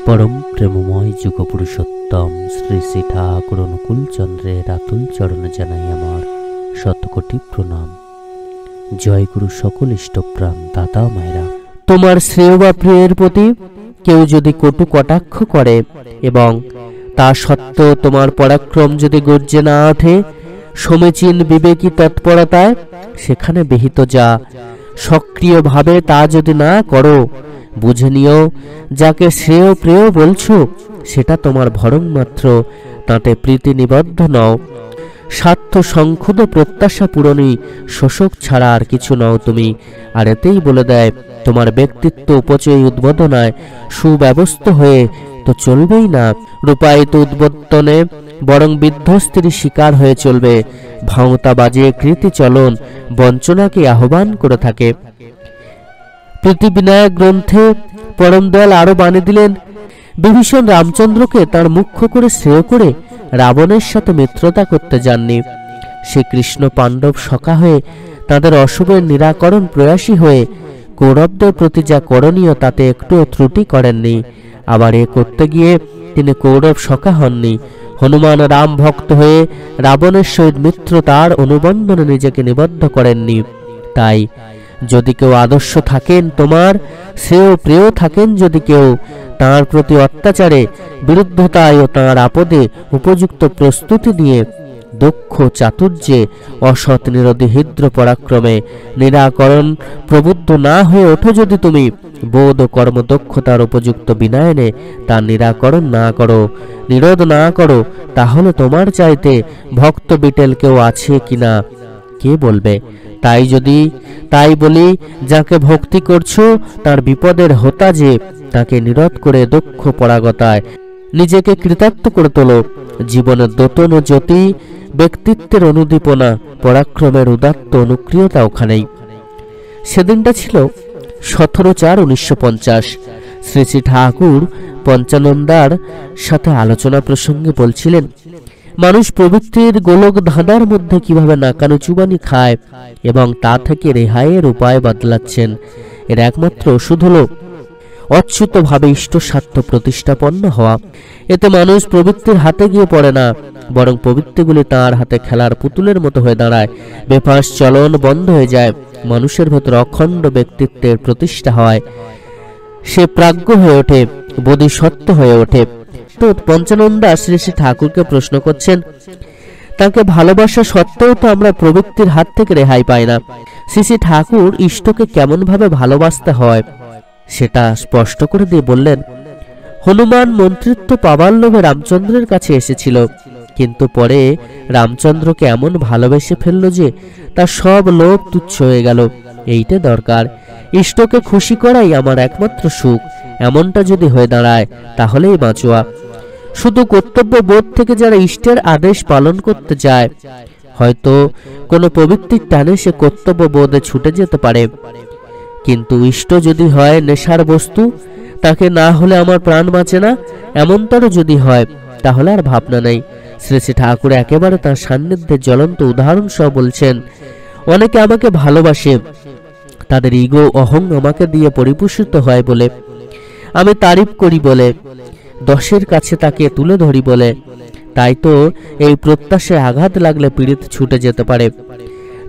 परम प्रेममय जुग पुरुषोत्तम श्री श्री ठाकुर अनुकूल चंद्रेर आतुल चरण जानाई आमार शतकोटी प्रणाम। जय गुरु सकल इष्टप्राण दादा मायरा। তোমার শ্রেয় বা প্রিয়ের প্রতি কেউ যদি কটু কটাক্ষ করে এবং তা সত্ত্বেও তোমার পরাক্রম যদি গর্জে না ওঠে, সমীচীন বিবেকী তৎপরতায় সেখানে বিহিত যা সক্রিয়ভাবে তা যদি না করো, বুঝে নিও যাকে শ্রেয় প্রিয় বলছো সেটা তোমার ভরং মাত্র, তাতে প্রীতি নিবদ্ধ নও। স্বার্থ সংক্ষুদ প্রত্যাশা পূরণী শোষক ছাড়া আর কিছু নও তুমি। আর এতেই বলে দেয় তোমার ব্যক্তিত্ব উপচয় উদ্বোধনায় সুব্যবস্থ হয়ে তো চলবেই না, রূপায়িত উদ্বোধনে বরং বিধ্বস্তির শিকার হয়ে চলবে। ভাঁওতা বাজিয়ে কৃতি চলন বঞ্চনাকে আহ্বান করে থাকে। প্রীতিবিনায়ক গ্রন্থে পরম দয়াল আরো বানিয়ে দিলেন, বিভীষণ রামচন্দ্রকে তার মুখ্য করে শ্রেয় করে রাবণের সাথে মিত্রতা করতে যাননি। শ্রীকৃষ্ণ পাণ্ডব সখা হয়ে তাদের অশুভের নিরাকরণ প্রয়াসী হয়ে কৌরবদের প্রতি যা করণীয় তাতে একটুও ত্রুটি করেননি। আবার এ করতে গিয়ে তিনি কৌরব সখা হননি। হনুমান রাম ভক্ত হয়ে রাবণের সহিত মিত্রতার অনুবন্ধনে নিজেকে নিবদ্ধ করেননি। তাই যদি কেউ আদর্শ থাকেন তোমার, শ্রেয় প্রিয় থাকেন যদি কেউ, তাঁর প্রতি অত্যাচারে বিরুদ্ধতায় ও তাঁর আপদে উপযুক্ত প্রস্তুতি নিয়ে দক্ষ চাতুর্যে অসৎ নিরোধী হৃদ্র পরাক্রমে নিরাকরণ প্রবুদ্ধ না হয়ে ওঠো, যদি তুমি বোধ ও কর্মদক্ষতার উপযুক্ত বিনয়নে তার নিরাকরণ না করো, নিরোধ না করো, তাহলে তোমার চাইতে ভক্ত বিটেল কেউ আছে কিনা কে বলবে। তাই বলি যাকে ভক্তি করছো তার বিপদের হোতা যে, তাকে নিরোধ করে দক্ষ পরাগতায় নিজেকে কৃতার্থ করে তোলো। জীবনের দোতন ও জ্যোতি, ব্যক্তিত্বের অনুদীপনা, পরাক্রমের উদাত্ত অনুক্রিয়তা ওখানেই। সেদিনটা ছিল 17/4/1950। শ্রী শ্রী ঠাকুর পঞ্চানন্দার সাথে আলোচনা প্রসঙ্গে বলছিলেন, মানুষ প্রবৃত্তির গোলক ধাঁধার মধ্যে কিভাবে নাকানো চুবানি খায় এবং তা থেকে রেহাইয়ের উপায় বদলাচ্ছেন। এর একমাত্র ওষুধ হল অচ্যুতভাবে ইষ্ট স্বার্থ প্রতিষ্ঠাপন্ন হওয়া। এতে মানুষ প্রবৃত্তির হাতে গিয়ে পড়ে না, বরং প্রবৃত্তিগুলি তাঁর হাতে খেলার পুতুলের মতো হয়ে দাঁড়ায়। বেফাঁস চলন বন্ধ হয়ে যায়, মানুষের ভেতর অখণ্ড ব্যক্তিত্বের প্রতিষ্ঠা হয়, সে প্রাজ্ঞ হয়ে ওঠে, বোধিসত্ত্ব হয়ে ওঠে। তো পঞ্চানন্দা শ্রী শ্রী ঠাকুরকে প্রশ্ন করছেন, তাকে ভালোবাসা সত্ত্বেও তো আমরা প্রবৃত্তির হাত থেকে রেহাই পাই না। শ্রী শ্রী ঠাকুর ইষ্টকে কেমন ভাবে ভালোবাসতে হয় সেটা স্পষ্ট করে দিয়ে বললেন, হনুমান মন্ত্রিত্ব পাবার লোভে রামচন্দ্রের কাছে এসেছিল, কিন্তু পরে রামচন্দ্রকে এমন ভালোবেসে ফেলল যে তার সব লোভ তুচ্ছ হয়ে গেল। এইটা দরকার। ইষ্টকে খুশি করাই আমার একমাত্র সুখ, এমনটা যদি হয়ে দাঁড়ায় তাহলেই বাঁচোয়া। শুধু কর্তব্য বোধ থেকে যারা ইষ্টের আদেশ পালন করতে যায়, হয়তো কোনো প্রবৃত্তির টানে সে কর্তব্য বোধে ছুটে যেতে পারে, কিন্তু ইষ্ট যদি হয় নেশার বস্তু, তাকে না হলে আমার প্রাণ বাঁচে না, এমনটারও যদি হয় তাহলে আর ভাবনা নেই। শ্রী শ্রী ঠাকুর একেবারে তার সান্নিধ্যের জ্বলন্ত উদাহরণ সহ বলছেন, অনেকে আমাকে ভালোবাসে, তাদের ইগো অহং আমাকে দিয়ে পরিপুষিত হয় বলে, আমি তারিফ করি বলে, দশের কাছে তাকে তুলে ধরি বলে। তাই তো এই প্রত্যাশায় আঘাত লাগলে পীড়িত ছুটে যেতে পারে।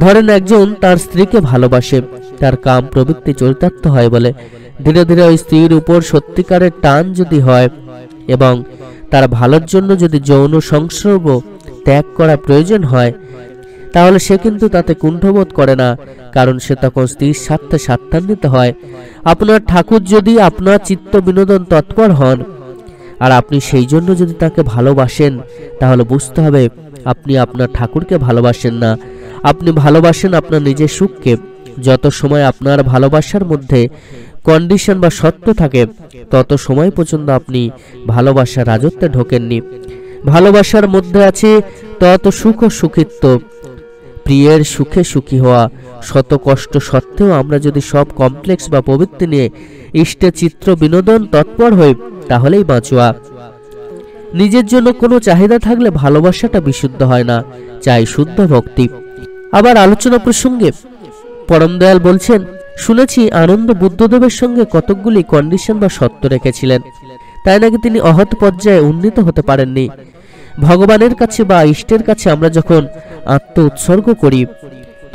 ধরেন একজন তার স্ত্রীকে ভালোবাসে, তার কাম প্রবৃত্তি চরিতার্থ হয় বলে, ধীরে ধীরে ওই স্ত্রীর উপর সত্যিকারের টান যদি হয় এবং তার ভালোর জন্য যদি যৌন সংসর্গ ত্যাগ করা প্রয়োজন হয়, তাহলে সে কিন্তু তাতে কুণ্ঠবোধ করে না, কারণ সে তখন স্ত্রীর স্বার্থে স্বার্থান্বিত হয়। আপনার ঠাকুর যদি আপনার চিত্ত বিনোদন তৎপর হন আর আপনি সেই জন্য যদি তাকে ভালোবাসেন, তাহলে বুঝতে হবে আপনি আপনার ঠাকুরকে ভালোবাসেন না, আপনি ভালোবাসেন আপনার নিজের সুখকে। যত সময় আপনার ভালোবাসার মধ্যে কন্ডিশন বা শর্ত থাকে, তত সময় পর্যন্ত আপনি ভালোবাসার রাজত্বে ঢোকেননি। ভালোবাসার মধ্যে আছে তত সুখ ও সুখিত্ব, প্রিয়ের সুখে সুখী হওয়া। শত কষ্ট সত্ত্বেও আমরা যদি সব কমপ্লেক্স বা প্রবৃত্তি নিয়ে ইষ্টে চিত্র বিনোদন তৎপর হই, তাহলেই বাঁচোয়া। নিজের জন্য কোনো চাহিদা থাকলে ভালোবাসাটা বিশুদ্ধ হয় না, চাই শুদ্ধ ভক্তি। আবার আলোচনা প্রসঙ্গে পরম দয়াল বলছেন, শুনেছি আনন্দ বুদ্ধদেবের সঙ্গে কতকগুলি কন্ডিশন বা শর্ত রেখেছিলেন। তাই নাকি তিনি অহৎ পর্যায়ে উন্নীত হতে পারেননি। ভগবানের কাছে বা ইষ্টের কাছে আমরা যখন আত্ম উৎসর্গ করি,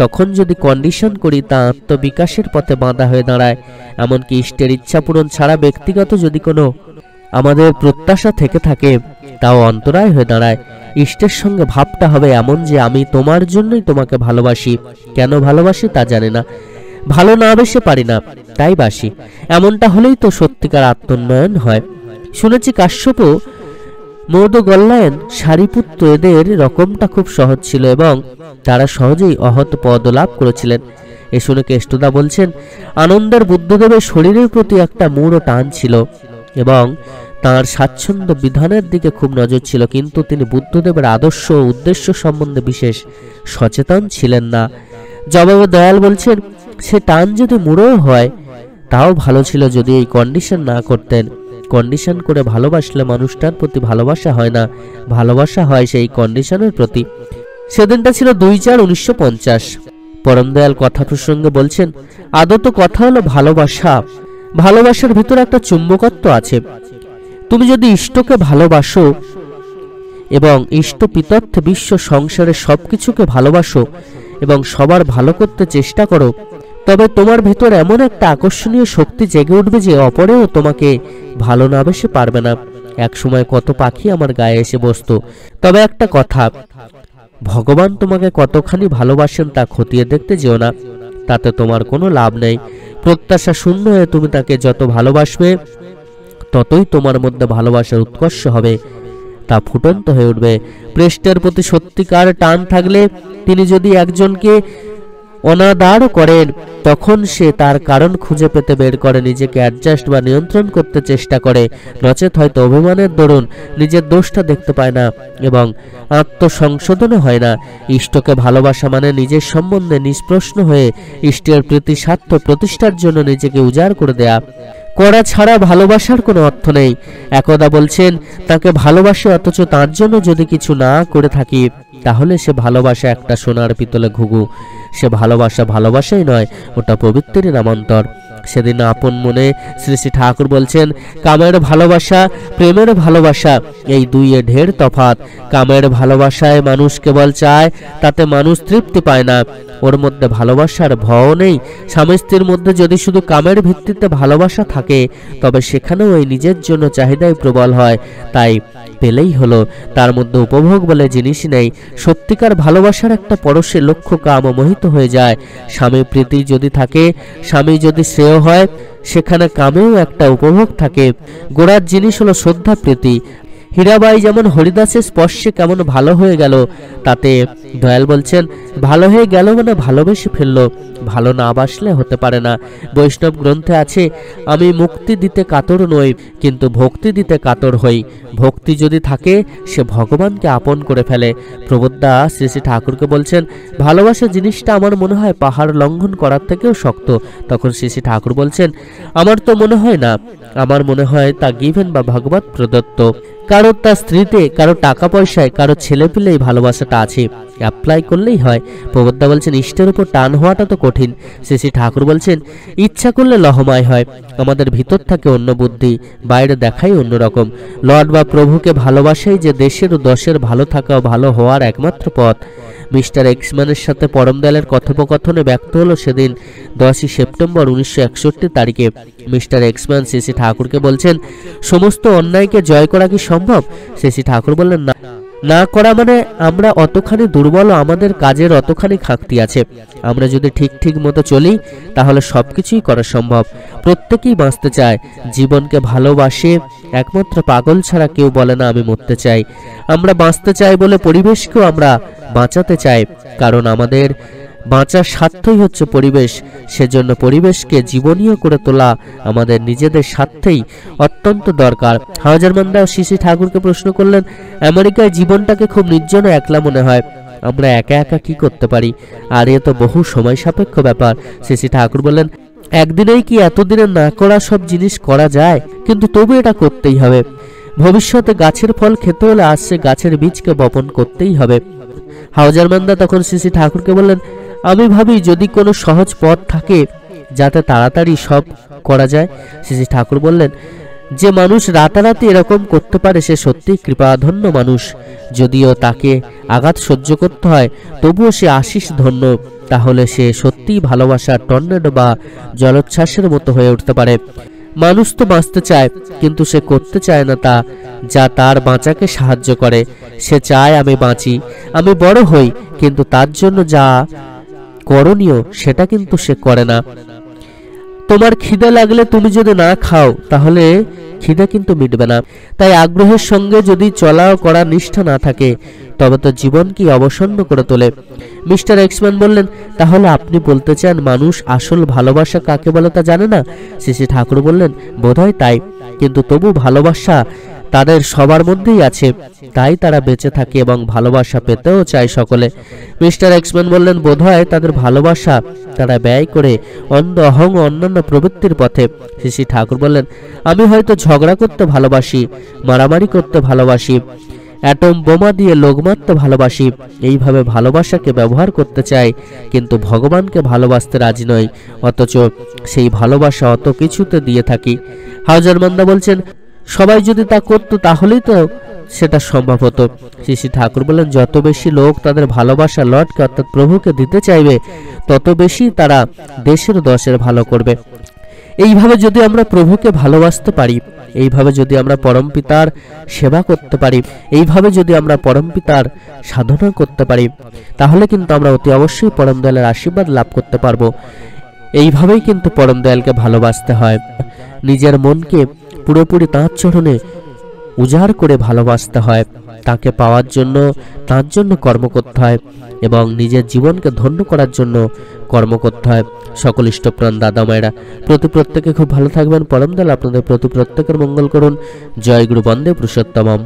তখন যদি কন্ডিশন করি তা আত্মবিকাশের পথে বাঁধা হয়ে দাঁড়ায়। এমনকি ইষ্টের ইচ্ছা পূরণ ছাড়া ব্যক্তিগত যদি কোনো আমাদের প্রত্যাশা থেকে থাকে, তাও অন্তরায় হয়ে দাঁড়ায়। ইষ্টের সঙ্গে ভাবটা হবে এমন যে আমি তোমার জন্যই তোমাকে ভালোবাসি, কেন ভালোবাসি তা জানি না, ভালো না বেশে পারি না, তাই বাসি। এমনটা হলেই তো সত্যিকার আত্মোন্নয়ন হয়। শুনেছি কাশ্যপও, মৌদগল্যায়ন, সারিপুত্র এদের রকমটা খুব সহজ ছিল এবং তারা সহজেই অহৎ পদ লাভ করেছিলেন। এ শুনে কেষ্টদা বলছেন, আনন্দের বুদ্ধদেবের শরীরের প্রতি একটা মূঢ় টান ছিল এবং তাঁর স্বাচ্ছন্দ্য বিধানের দিকে খুব নজর ছিল, কিন্তু তিনি বুদ্ধদেবের আদর্শ ও উদ্দেশ্য সম্বন্ধে বিশেষ সচেতন ছিলেন না। জবাবে দয়াল বলছেন, সে টান যদি মূঢ় হয় তাও ভালো ছিল যদি এই কন্ডিশন না করতেন। কন্ডিশন করে ভালোবাসলে মানুষটার প্রতি ভালোবাসা হয় না, ভালোবাসা হয় সেই কন্ডিশনের প্রতি। সেদিনটা ছিল 2/4/1950। পরম দয়াল কথা প্রসঙ্গে বলছেন, আদত কথা হলো ভালোবাসা। ভালোবাসার ভিতরে একটা চুম্বকত্ব আছে। তুমি যদি ইষ্টকে ভালোবাসো এবং ইষ্ট পিতর্থে বিশ্ব সংসারের সবকিছুকে ভালোবাসো এবং সবার ভালো করতে চেষ্টা করো, তবে তোমার ভিতর এমন একটা আকর্ষণীয় শক্তি জেগে উঠবে যে অপরেও তোমাকে ভালো না বেশে পারবে না। এক সময় কত পাখি আমার গায়ে এসে বসতো, তবে একটা কথা, ভগবান তোমাকে কতখানি ভালোবাসেন তা খতিয়ে দেখতে যেও না, তাতে তোমার কোনো লাভ নেই। প্রত্যাশা শূন্য হয়ে তুমি তাকে যত ভালোবাসবে ততই তোমার মধ্যে ভালোবাসার উৎকর্ষ হবে, তা ফুটন্ত হয়ে উঠবে। প্রেষ্টের প্রতি সত্যিকার টান থাকলে তিনি যদি একজনকে অনাদার করেন, তখন সে তার কারণ খুঁজে পেতে বের করে, নিজেকে অ্যাডজাস্ট বা নিয়ন্ত্রণ করতে চেষ্টা করে, নচেত হয়তো অভিমানের দরুন নিজের দোষটা দেখতে পায় না এবং আত্মসংশোধনও হয় না। ইষ্টকে ভালোবাসা মানে নিজের সম্বন্ধে নিষ্প্রশ্ন হয়ে ইষ্টের প্রীতি স্বার্থ প্রতিষ্ঠার জন্য নিজেকে উজাড় করে দেয়া। করা ছাড়া ভালোবাসার কোনো অর্থ নেই। একদা বলছেন, তাকে ভালোবাসে অথচ তার জন্য যদি কিছু না করে থাকি, তাহলে সে ভালোবাসা একটা সোনার পিতলে ঘুঘু। সে ভালোবাসা ভালোবাসাই নয়, ওটা পবিত্রের নামান্তর। সেদিন আপন মনে শ্রী শ্রী ঠাকুর বলছেন, কামের ভালোবাসা প্রেমের ভালোবাসা এই দুইয়ে ঢের তফাৎ। কামের ভালোবাসায় মানুষ কেবল চায়, তাতে মানুষ তৃপ্তি পায় না, ওর মধ্যে ভালোবাসার ভয় নেই। স্বামী স্ত্রীর মধ্যে যদি শুধু কামের ভিত্তিতে ভালোবাসা থাকে, তবে সেখানেও ওই নিজের জন্য চাহিদাই প্রবল হয়, তাই পেলেই হলো, তার মধ্যে উপভোগ বলে জিনিসই নেই। সত্যিকার ভালোবাসার একটা পরশে লক্ষ্য কাম মোহিত হয়ে যায়। স্বামী প্রীতি যদি থাকে, স্বামী যদি শ্রেয় হয়, সেখানে কামেও একটা উপভোগ থাকে। গোড়ার জিনিস হলো শ্রদ্ধা প্রীতি। হীরাবাই যেমন হরিদাসের স্পর্শে কেমন ভালো হয়ে গেল, তাতে দয়াল বলছেন, ভালো হয়ে গেল মানে ভালোবেসে ফেললো, ভালো না বাসলে হতে পারে না। বৈষ্ণব গ্রন্থে আছে, আমি মুক্তি দিতে কাতর নই, কিন্তু ভক্তি দিতে কাতর হই। ভক্তি যদি থাকে, সে ভগবানকে আপন করে ফেলে। প্রবোধদা শ্রী শ্রী ঠাকুরকে বলছেন, ভালোবাসা জিনিসটা আমার মনে হয় পাহাড় লঙ্ঘন করার থেকেও শক্ত। তখন শ্রী শ্রী ঠাকুর বলছেন, আমার তো মনে হয় না, আমার মনে হয় তা গিভেন বা ভগবত প্রদত্ত। কারো তার স্ত্রীতে, কারো টাকা পয়সায়, কারো ছেলে পেলেই ভালোবাসাটা আছে, অ্যাপ্লাই করলেই হয়। প্রবোধদা বলছেন, ইষ্টের উপর টান হওয়াটা তো কঠিন। শ্রী শ্রী ঠাকুর বলছেন, ইচ্ছা করলে লহমায় হয়। আমাদের ভিতর থাকে অন্য বুদ্ধি, বাইরে দেখাই অন্যরকম। লর্ড বা প্রভুকে ভালোবাসাই যে দেশের ও দশের ভালো থাকা ও ভালো হওয়ার একমাত্র পথ। মিস্টার এক্সম্যানের সাথে পরম দয়ালের কথোপকথনে ব্যক্ত হলো সেদিন 10 সেপ্টেম্বর 1961 তারিখে। মিস্টার এক্সম্যান শ্রী শ্রী ঠাকুরকে বলছেন, সমস্ত অন্যায়কে জয় করা কি সম্ভব? শ্রী শ্রী ঠাকুর বললেন, না, না করা মানে আমরা অতখানি দুর্বল, আমাদের কাজের অতখানি খাঁকতি আছে। আমরা যদি ঠিক মতো চলি, তাহলে সবকিছুই করা সম্ভব। প্রত্যেকেই বাঁচতে চায়, জীবনকে ভালোবাসে। একমাত্র পাগল ছাড়া কেউ বলে না আমি মরতে চাই। আমরা বাঁচতে চাই বলে পরিবেশকেও আমরা বাঁচাতে চাই, কারণ আমাদের বাঁচার স্বার্থই হচ্ছে পরিবেশ। সেজন্য পরিবেশকে জীবনীয় করে তোলা আমাদের নিজেদের স্বার্থেই অত্যন্ত দরকার। হাজারমান্দা শ্রী শ্রী ঠাকুরকে প্রশ্ন করলেন, আমেরিকায় জীবনটাকে খুব নির্জন ও একলা মনে হয়, আমরা একা একা কি করতে পারি? আর এ তো বহু সময় সাপেক্ষ ব্যাপার। শ্রী শ্রী ঠাকুর বললেন, একদিনেই কি এতদিনে না করা সব জিনিস করা যায়? কিন্তু তবু এটা করতেই হবে। ভবিষ্যতে গাছের ফল খেতে হলে আজ সে গাছের বীজকে বপন করতেই হবে। হাজারমান্দা তখন শ্রী শ্রী ঠাকুরকে বললেন, আমি ভাবি যদি কোনো সহজ পথ থাকে যাতে তাড়াতাড়ি সব করা যায়। শ্রী শ্রী ঠাকুর বললেন, যে মানুষ রাতারাতি এরকম করতে পারে সে সত্যিই কৃপাধন্য মানুষ। যদিও তাকে আঘাত সহ্য করতে হয় তবুও সে আশিস ধন্য। তাহলে সে সত্যিই ভালোবাসার টর্নেডো বা জলোচ্ছ্বাসের মতো হয়ে উঠতে পারে। মানুষ তো বাঁচতে চায়, কিন্তু সে করতে চায় না তা যা তার বাঁচাকে সাহায্য করে। সে চায় আমি বাঁচি, আমি বড় হই, কিন্তু তার জন্য যা করণীয় সেটা কিন্তু সে করে না। তোমার খিদে লাগলে তুমি যদি না খাও তাহলে খিদে কিন্তু মিটবে না। তাই আগ্রহের সঙ্গে যদি চলা ও করা নিষ্ঠা না থাকে তবে তো জীবন কি অবসন্ন করে তোলে। মিস্টার এক্সম্যান বললেন, তাহলে আপনি বলতে চান মানুষ আসল ভালোবাসা কাকে বলে তা জানে না? শ্রী ঠাকুর বললেন, বোধহয় তাই, কিন্তু তবু ভালোবাসা তাদের সবার মধ্যেই আছে, তাই তারা বেঁচে থাকে এবং ভালোবাসা পেতেও চায় সকলে। মিস্টার এক্সম্যান বললেন, বোধহয় তাদের ভালোবাসা তারা ব্যয় করে অন্ধ অহং ও অন্যান্য প্রবৃত্তির পথে। শ্রী ঠাকুর বললেন, আমি হয়তো ঝগড়া করতে ভালোবাসি, মারামারি করতে ভালোবাসি, অ্যাটম বোমা দিয়ে লোক মারতে ভালোবাসি, এইভাবে ভালোবাসাকে ব্যবহার করতে চাই, কিন্তু ভগবানকে ভালোবাসতে রাজি নই, অথচ সেই ভালোবাসা অত কিছুতে দিয়ে থাকি। হাজারমান্দা বলছেন, সবাই যদি তা করতো তাহলেই তো সেটা সম্ভব হতো। শ্রী ঠাকুর বলেন, যত বেশি লোক তাদের ভালোবাসা লর্ডকে অর্থাৎ প্রভুকে দিতে চাইবে তত বেশি তারা দেশের দশের ভালো করবে। এইভাবে যদি আমরা প্রভুকে ভালোবাসতে পারি, এইভাবে যদি আমরা পরমপিতার সেবা করতে পারি, এইভাবে যদি আমরা পরমপিতার সাধনা করতে পারি, তাহলে কিন্তু আমরা অতি অবশ্যই পরম দয়ালের আশীর্বাদ লাভ করতে পারবো। এইভাবেই কিন্তু পরম দয়ালকে ভালোবাসতে হয়। নিজের মনকে পুরোপুরি তাঁর চরণে উজাড় করে ভালোবাসতে হয়। তাকে পাওয়ার জন্য তার জন্য কর্ম করতে হয় এবং নিজের জীবনকে ধন্য করার জন্য কর্ম করতে হয়। সকল ইষ্টপ্রাণ দাদা মায়েরা প্রত্যেকে খুব ভালো থাকবেন। পরম দয়াল আপনাদের প্রত্যেকের মঙ্গল করুন। জয় গুরু বন্দে পুরুষোত্তমম।